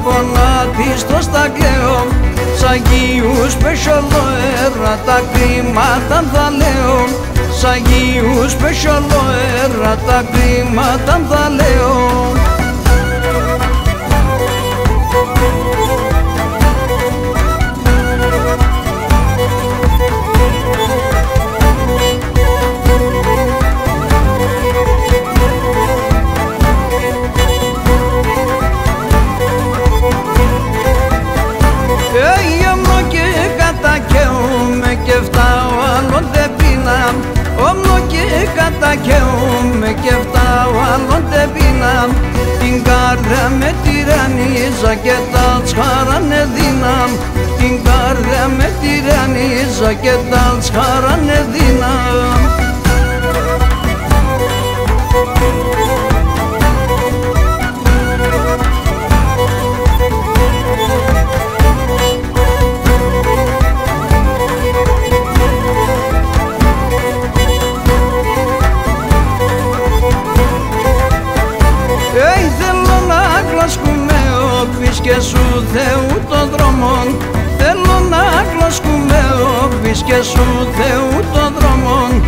γονάτιστο στα κλαίω, σ' Αγίους πεσιολοέρα τα κρίματα θα λέω, σ' Αγίους πεσιολοέρα τα κρίματα θα λέω. Κατακαίωμαι και φτάω άλλον τε πίναμ, την καρδιά με τυραννίζα και τα τσχαράνε δύναμ, την καρδιά με τυραννίζα και τα τσχαράνε δύναμ. Και σου Θεού των δρόμων, θέλω να κλωσκούμε όπις και σου Θεού των δρόμων.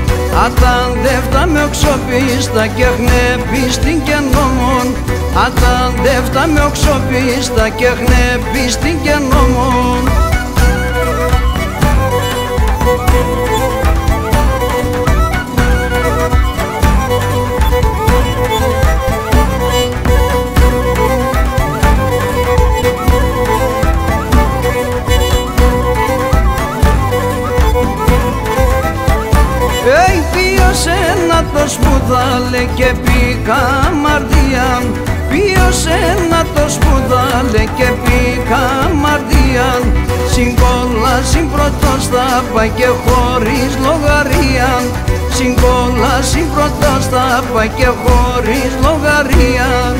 Αταντεύτα με οξοπίστα και χνεπίστην και νόμων, αταντεύτα με οξοπίστα και χνεπίστην και νόμων. Να το σπουδάλε και πήγα μαρτία, ποιος να το σπουδάλε και πήγα μαρτία, συγκόλαση πρώτος θα πάει και χωρίς λογαρία, συγκόλαση πρώτος θα πάει και χωρίς λογαρία.